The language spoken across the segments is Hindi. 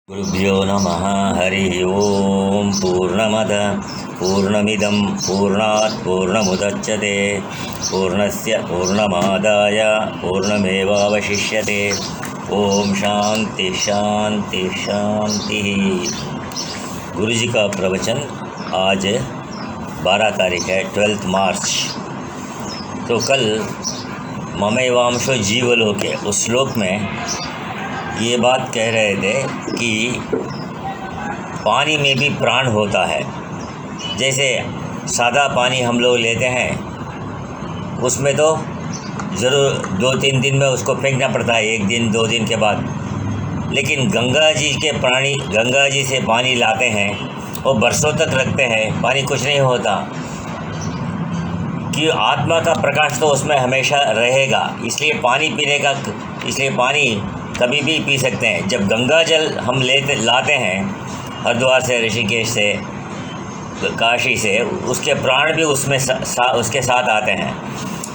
गुरुभ्यो नमः। हरि ओम। पूर्णमदः पूर्णमिदं पूर्णात् पूर्णमुदच्यते पूर्णस्य पूर्णमादाय पूर्णमेवावशिष्यते। ओम शांति शांति शांति। गुरु जी का प्रवचन आज 12 तारीख है, 12 मार्च। तो कल ममैवांशो जीवलोके उस श्लोक में ये बात कह रहे थे कि पानी में भी प्राण होता है। जैसे सादा पानी हम लोग लेते हैं, उसमें तो ज़रूर 2-3 दिन में उसको फेंकना पड़ता है, 1 दिन 2 दिन के बाद। लेकिन गंगा जी से पानी लाते हैं, वो बरसों तक रखते हैं, पानी कुछ नहीं होता कि आत्मा का प्रकाश तो उसमें हमेशा रहेगा। इसलिए पानी कभी भी पी सकते हैं। जब गंगा जल हम लाते हैं हरिद्वार से, ऋषिकेश से, काशी से, उसके प्राण भी उसमें उसके साथ आते हैं।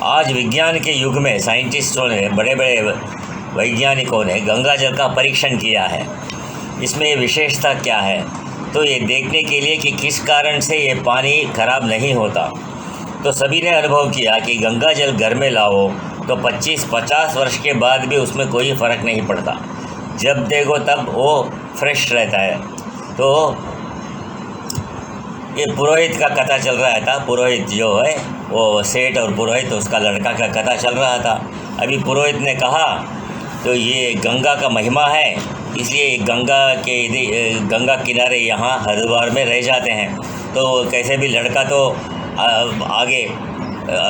आज विज्ञान के युग में साइंटिस्टों ने, बड़े बड़े वैज्ञानिकों ने गंगा जल का परीक्षण किया है। इसमें विशेषता क्या है, तो ये देखने के लिए कि किस कारण से ये पानी खराब नहीं होता। तो सभी ने अनुभव किया कि गंगा जल घर में लाओ तो 25-50 वर्ष के बाद भी उसमें कोई फ़र्क नहीं पड़ता। जब देखो तब वो फ्रेश रहता है। तो ये पुरोहित का कथा चल रहा था। पुरोहित जो है वो सेठ और पुरोहित, उसका लड़का का कथा चल रहा था। अभी पुरोहित ने कहा तो ये गंगा का महिमा है, इसलिए गंगा किनारे यहाँ हरिद्वार में रह जाते हैं। तो कैसे भी लड़का तो आगे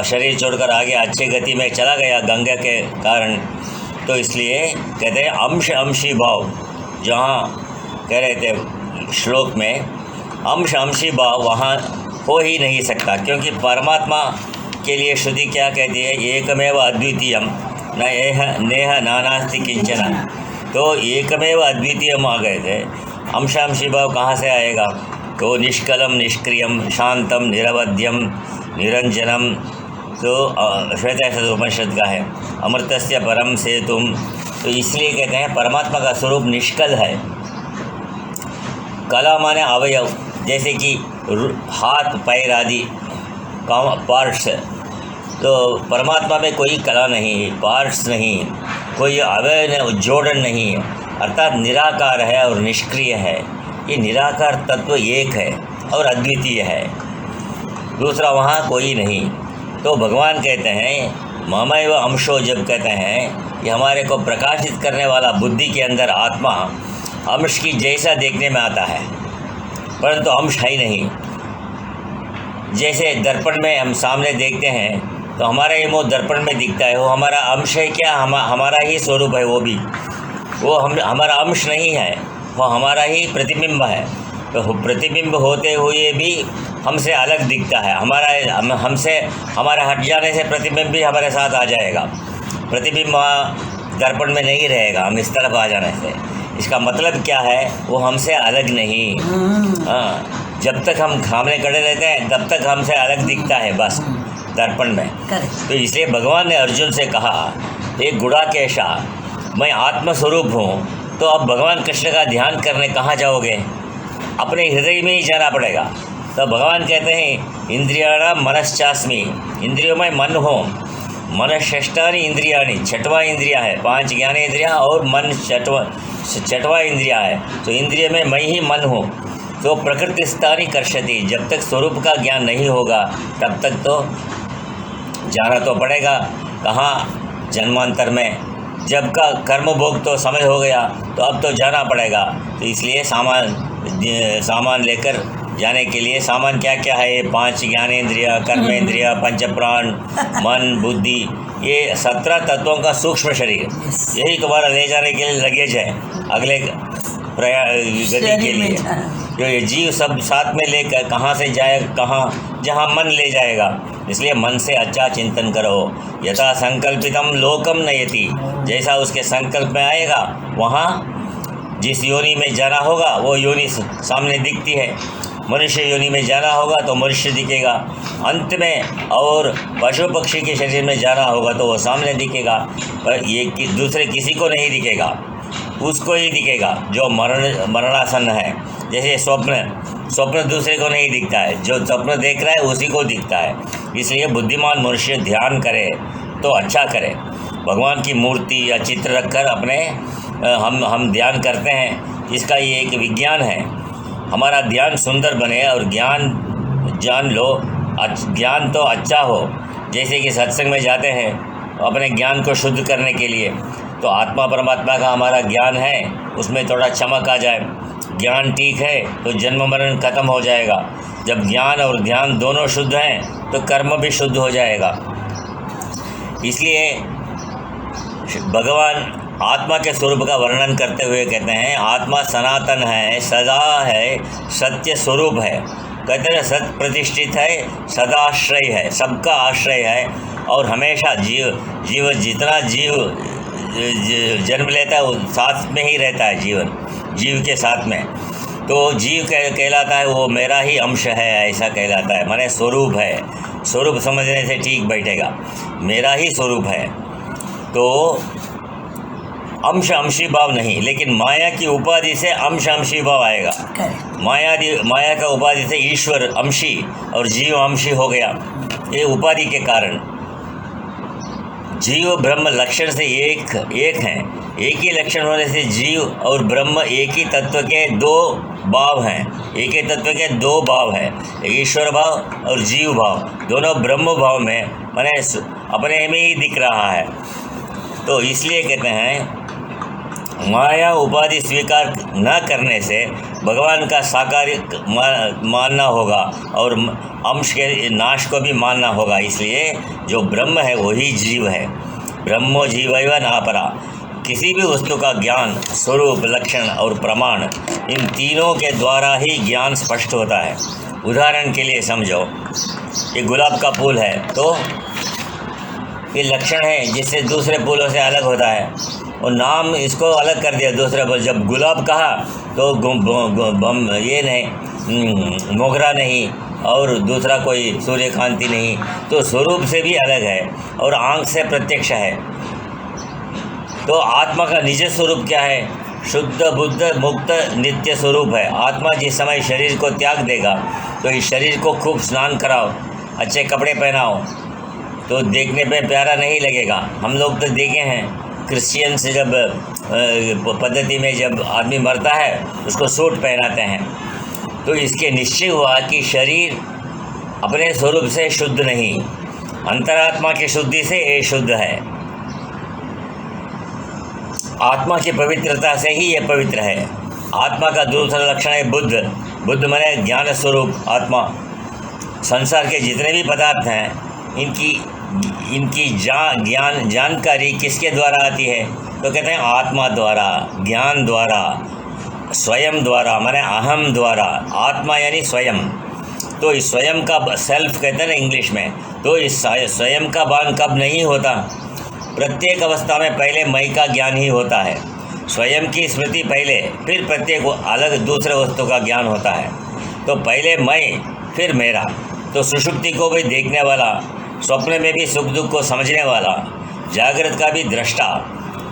शरीर छोड़कर आगे अच्छी गति में चला गया गंगा के कारण। तो इसलिए कहते हैं अंश अंशी भाव, जहाँ कह रहे थे श्लोक में अंश अंशी भाव वहाँ हो ही नहीं सकता, क्योंकि परमात्मा के लिए श्रुति क्या कहती है, एकमेव अद्वितीयम नेह नानास्ति किंचन। तो एकमेव अद्वितीयम आ गए थे। अंशांशी भाव कहाँ से आएगा? तो निष्कलम निष्क्रियम शांतम निरवध्यम निरंजनम। तो श्वेताश्वतरोपनिषद का है, अमृतस्य परम से तुम। तो इसलिए कहते हैं परमात्मा का स्वरूप निष्कल है। कला माने अवयव, जैसे कि हाथ पैर आदि पार्ट्स। तो परमात्मा में कोई कला नहीं, पार्ट्स नहीं, कोई अवयव जोड़न नहीं, अर्थात निराकार है और निष्क्रिय है। ये निराकार तत्व एक है और अद्वितीय है, दूसरा वहाँ कोई नहीं। तो भगवान कहते हैं ममैव अंशो, जब कहते हैं कि हमारे को प्रकाशित करने वाला बुद्धि के अंदर आत्मा अंश की जैसा देखने में आता है, परंतु अंश है ही नहीं। जैसे दर्पण में हम सामने देखते हैं तो हमारा ये मुँह दर्पण में दिखता है, वो हमारा अंश है क्या? हमारा ही स्वरूप है। वो हमारा अंश नहीं है, वो हमारा ही प्रतिबिंब है। तो प्रतिबिंब होते हुए भी हमसे अलग दिखता है। हमारा हट जाने से प्रतिबिंब भी हमारे साथ आ जाएगा। प्रतिबिंब दर्पण में नहीं रहेगा, हम इस तरफ आ जाने से। इसका मतलब क्या है? वो हमसे अलग नहीं। हाँ, जब तक हम सामने खड़े रहते हैं तब तक हमसे अलग दिखता है, बस दर्पण में। तो इसलिए भगवान ने अर्जुन से कहा, एक गुड़ाकेशा, मैं आत्मस्वरूप हूँ। तो अब भगवान कृष्ण का ध्यान करने कहाँ जाओगे? अपने हृदय में ही जाना पड़ेगा। तो भगवान कहते हैं इंद्रियाणाम मनश्चास्मि, इंद्रियों में मन हो। मनश्रेष्ठानि इंद्रियाणि, 6वां इंद्रिया है, 5 ज्ञानेंद्रियाँ और मन 6वां इंद्रिया है। तो इंद्रिय में मैं ही मन हूँ। तो प्रकृतिस्थानि कर्षति, जब तक स्वरूप का ज्ञान नहीं होगा तब तक तो जाना तो पड़ेगा। कहाँ? जन्मांतर में। जब का कर्म भोग तो समय हो गया, तो अब तो जाना पड़ेगा। तो इसलिए सामान लेकर जाने के लिए, सामान क्या क्या है? 5 ज्ञानेंद्रिया, कर्मेंद्रिया, पंचप्राण, मन, बुद्धि, ये 17 तत्वों का सूक्ष्म शरीर, यही तुम्हारा ले जाने के लिए लगेज है अगले गति के लिए। जो ये जीव सब साथ में लेकर कहाँ से जाए, कहाँ? जहाँ मन ले जाएगा। इसलिए मन से अच्छा चिंतन करो। यथा संकल्पितम लोकम नयति, जैसा उसके संकल्प में आएगा वहाँ जिस योनि में जाना होगा वो योनि सामने दिखती है। मनुष्य योनि में जाना होगा तो मनुष्य दिखेगा अंत में, और पशु पक्षी के शरीर में जाना होगा तो वो सामने दिखेगा, पर ये दूसरे किसी को नहीं दिखेगा। उसको ही दिखेगा जो मरणासन है। जैसे स्वप्न दूसरे को नहीं दिखता है, जो स्वप्न देख रहा है उसी को दिखता है। इसलिए बुद्धिमान मनुष्य ध्यान करे तो अच्छा करे। भगवान की मूर्ति या चित्र रखकर अपने हम ध्यान करते हैं, इसका ये एक विज्ञान है। हमारा ध्यान सुंदर बने और ज्ञान जान लो, ज्ञान तो अच्छा हो। जैसे कि सत्संग में जाते हैं अपने ज्ञान को शुद्ध करने के लिए, तो आत्मा परमात्मा का हमारा ज्ञान है, उसमें थोड़ा चमक आ जाए, ज्ञान ठीक है तो जन्म मरण खत्म हो जाएगा। जब ज्ञान और ध्यान दोनों शुद्ध हैं तो कर्म भी शुद्ध हो जाएगा। इसलिए भगवान आत्मा के स्वरूप का वर्णन करते हुए कहते हैं, आत्मा सनातन है, सदा है, सत्य स्वरूप है। कहते हैं सत्य प्रतिष्ठित है, सदाश्रय है, सबका आश्रय है और हमेशा जीव जितना जीव जन्म लेता है वो साथ में ही रहता है, जीव के साथ में। तो जीव कहलाता है वो मेरा ही अंश है, ऐसा कहलाता है, माने स्वरूप है। स्वरूप समझने से ठीक बैठेगा, मेरा ही स्वरूप है। तो अंशी भाव नहीं, लेकिन माया की उपाधि से अंशी भाव आएगा। माया का उपाधि से ईश्वर अंशी और जीव अंशी हो गया, ये उपाधि के कारण। जीव ब्रह्म लक्षण से एक हैं। एक ही लक्षण होने से जीव और ब्रह्म एक ही तत्व के दो भाव हैं। एक ही तत्व के दो भाव हैं, ईश्वर भाव और जीव भाव, दोनों ब्रह्म भाव में माने अपने में ही दिख रहा है। तो इसलिए कहते हैं माया उपाधि स्वीकार न करने से भगवान का साकार मानना होगा और अंश के नाश को भी मानना होगा। इसलिए जो ब्रह्म है वही जीव है। ब्रह्मो जीवैव नापरा। किसी भी वस्तु का ज्ञान स्वरूप, लक्षण और प्रमाण, इन तीनों के द्वारा ही ज्ञान स्पष्ट होता है। उदाहरण के लिए समझो, ये गुलाब का फूल है तो ये लक्षण है जिससे दूसरे फूलों से अलग होता है, और नाम इसको अलग कर दिया दूसरा फूल। जब गुलाब कहा तो ये नहीं, मोगरा नहीं और दूसरा कोई सूर्यकांति नहीं, तो स्वरूप से भी अलग है और आंख से प्रत्यक्ष है। तो आत्मा का निज स्वरूप क्या है? शुद्ध बुद्ध मुक्त नित्य स्वरूप है। आत्मा जिस समय शरीर को त्याग देगा तो इस शरीर को खूब स्नान कराओ, अच्छे कपड़े पहनाओ, तो देखने पे प्यारा नहीं लगेगा। हम लोग तो देखे हैं क्रिश्चियन से जब पद्धति में जब आदमी मरता है उसको सूट पहनाते हैं, तो इसके निश्चय हुआ कि शरीर अपने स्वरूप से शुद्ध नहीं, अंतरात्मा की शुद्धि से ये शुद्ध है। आत्मा की पवित्रता से ही ये पवित्र है। आत्मा का दूसरा लक्षण है बुद्ध माने ज्ञान स्वरूप आत्मा। संसार के जितने भी पदार्थ हैं इनकी जानकारी किसके द्वारा आती है? तो कहते हैं आत्मा द्वारा, ज्ञान द्वारा, स्वयं द्वारा, माने अहम द्वारा। आत्मा यानी स्वयं। तो इस स्वयं का सेल्फ कहते हैं ना इंग्लिश में, तो इस स्वयं का भान कब नहीं होता? प्रत्येक अवस्था में पहले मैं का ज्ञान ही होता है। स्वयं की स्मृति पहले, फिर प्रत्येक अलग दूसरे वस्तु का ज्ञान होता है। तो पहले मैं, फिर मेरा। तो सुषुप्ति को भी देखने वाला, स्वप्न में भी सुख दुख को समझने वाला, जागृत का भी दृष्टा,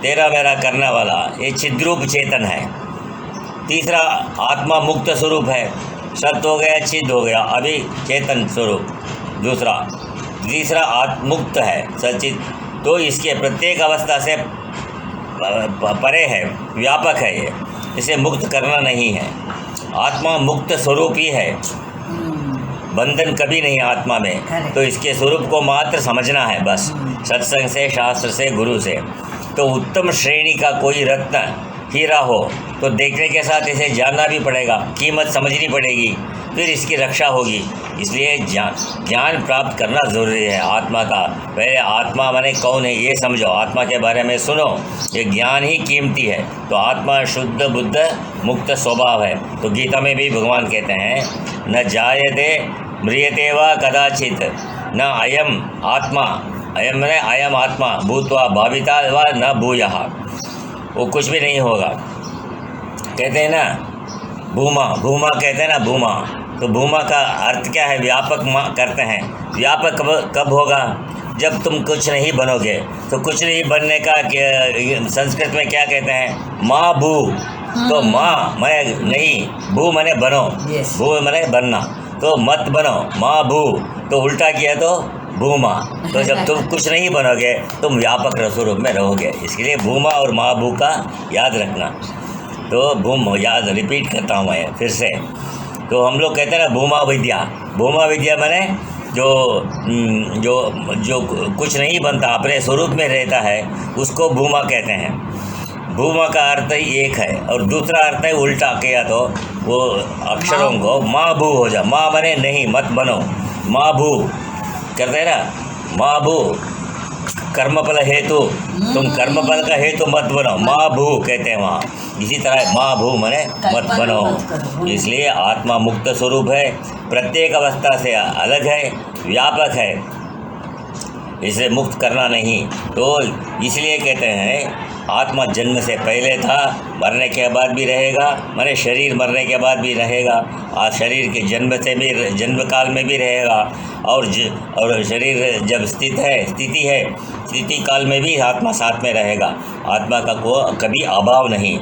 तेरा मेरा करने वाला, ये चिद्रूप चेतन है। तीसरा आत्मा मुक्त स्वरूप है, सत्य हो गया, चिद हो गया, अभी चेतन स्वरूप दूसरा। तीसरा मुक्त है, सचित। तो इसके प्रत्येक अवस्था से परे है, व्यापक है ये, इसे मुक्त करना नहीं है। आत्मा मुक्त स्वरूप ही है, बंधन कभी नहीं आत्मा में। तो इसके स्वरूप को मात्र समझना है बस, सत्संग से, शास्त्र से, गुरु से। तो उत्तम श्रेणी का कोई रत्न हीरा हो तो देखने के साथ इसे जानना भी पड़ेगा, कीमत समझनी पड़ेगी, फिर इसकी रक्षा होगी। इसलिए ज्ञान प्राप्त करना ज़रूरी है आत्मा का। पहले आत्मा माने कौन है ये समझो, आत्मा के बारे में सुनो, ये ज्ञान ही कीमती है। तो आत्मा शुद्ध बुद्ध मुक्त स्वभाव है। तो गीता में भी भगवान कहते हैं न जायते म्रियते वा कदाचित न अयम आत्मा, अयम माने अयम आत्मा भूत्वा भाविता वा न भूयः, वो कुछ भी नहीं होगा। कहते हैं ना भूमा कहते हैं ना भूमा, तो भूमा का अर्थ क्या है? व्यापक करते हैं। व्यापक कब होगा? जब तुम कुछ नहीं बनोगे, तो कुछ नहीं बनने का संस्कृत में क्या कहते हैं, माँ भू। तो माँ माने नहीं, भू माने बनो, भू माने बनना, तो मत बनो माँ भू, तो उल्टा किया तो भूमा। तो जब तुम कुछ नहीं बनोगे तुम व्यापक स्वरूप में रहोगे, इसलिए भूमा और माँ भू का याद रखना। तो भूम याद रिपीट करता हूँ मैं फिर से। तो हम लोग कहते हैं ना भूमा विद्या, भूमा विद्या माने जो जो जो कुछ नहीं बनता, अपने स्वरूप में रहता है, उसको भूमा कहते हैं। भूमा का अर्थ ही एक है और दूसरा अर्थ है उल्टा किया तो वो अक्षरों को माँ भू हो जा। माँ बने नहीं, मत बनो, माँ भू करते हैं ना, माँ भू कर्मफल हेतु, तुम कर्मफल का हेतु मत बनो, माँ भू कहते हैं वहाँ। इसी तरह माँ भू मने मत बनो। इसलिए आत्मा मुक्त स्वरूप है, प्रत्येक अवस्था से अलग है, व्यापक है, इसे मुक्त करना नहीं। तो इसलिए कहते हैं आत्मा जन्म से पहले था, मरने के बाद भी रहेगा, माने शरीर मरने के बाद भी रहेगा, और शरीर के जन्म से भी, जन्म काल में भी रहेगा, और शरीर जब स्थिति है, स्थिति काल में भी आत्मा साथ में रहेगा। आत्मा का कभी अभाव नहीं,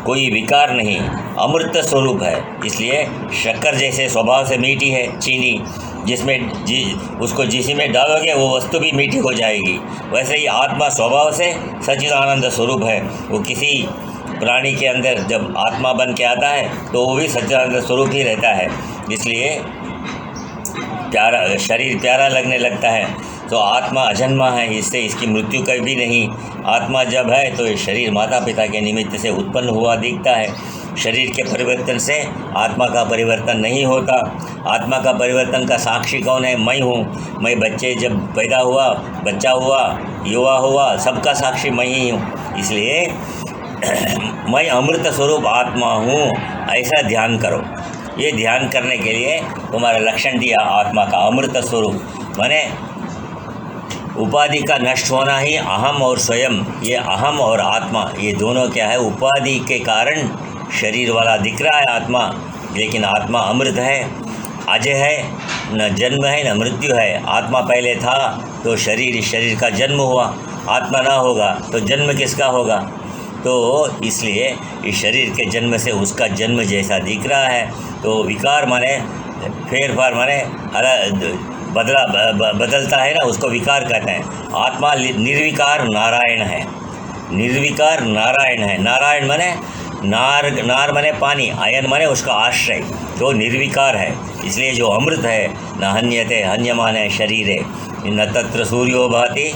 कोई विकार नहीं, अमृत स्वरूप है। इसलिए शक्कर जैसे स्वभाव से मीठी है चीनी, जिसमें उसको जिसी में डालोगे वो वस्तु भी मीठी हो जाएगी, वैसे ही आत्मा स्वभाव से सच्चिदानंद स्वरूप है। वो किसी प्राणी के अंदर जब आत्मा बन के आता है तो वो भी सच्चिदानंद स्वरूप ही रहता है। इसलिए शरीर प्यारा लगने लगता है। तो आत्मा अजन्मा है, इससे इसकी मृत्यु कभी नहीं। आत्मा जब है तो ये शरीर माता पिता के निमित्त से उत्पन्न हुआ दिखता है। शरीर के परिवर्तन से आत्मा का परिवर्तन नहीं होता। आत्मा का परिवर्तन का साक्षी कौन है? मैं हूँ। मैं बच्चे जब पैदा हुआ, बच्चा हुआ, युवा हुआ, सबका साक्षी मैं ही हूँ। इसलिए मैं अमृत स्वरूप आत्मा हूँ, ऐसा ध्यान करो। ये ध्यान करने के लिए तुम्हारा लक्षण दिया आत्मा का अमृत स्वरूप, माने उपाधि का नष्ट होना ही अहम और स्वयं। ये अहम और आत्मा ये दोनों क्या है? उपाधि के कारण शरीर वाला दिख रहा है आत्मा, लेकिन आत्मा अमृत है, अजय है, न जन्म है न मृत्यु है। आत्मा पहले था तो शरीर का जन्म हुआ, आत्मा ना होगा तो जन्म किसका होगा? तो इसलिए इस शरीर के जन्म से उसका जन्म जैसा दिख रहा है। तो विकार माने फेरफार, माने बदलता है ना, उसको विकार कहते हैं। आत्मा निर्विकार नारायण है, निर्विकार नारायण है। नारायण माने नार माने पानी, आयन माने उसका आश्रय, तो निर्विकार है। इसलिए जो अमृत है, न हन्यते, हन्यमान है शरीर है, न तत्र सूर्यो भाति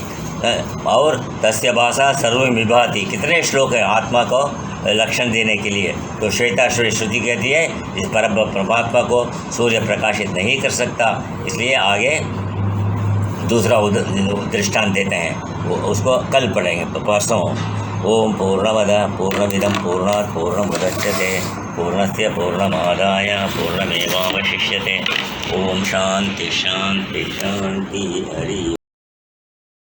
और तस्य भाषा सर्वं विभाति। कितने श्लोक हैं आत्मा को लक्षण देने के लिए। तो श्वेताश्वरी श्रुति कहती है इस परमात्मा को सूर्य प्रकाशित नहीं कर सकता। इसलिए आगे दूसरा दृष्टांत देते हैं, वो उसको कल पढ़ेंगे, परसों। ओम पूर्णमदः पूर्णमिदं पूर्णात् पूर्णमुदच्यते पूर्णस्य पूर्णमादाय पूर्णमेवावशिष्यते। ओम शांति शांति शांति। हरि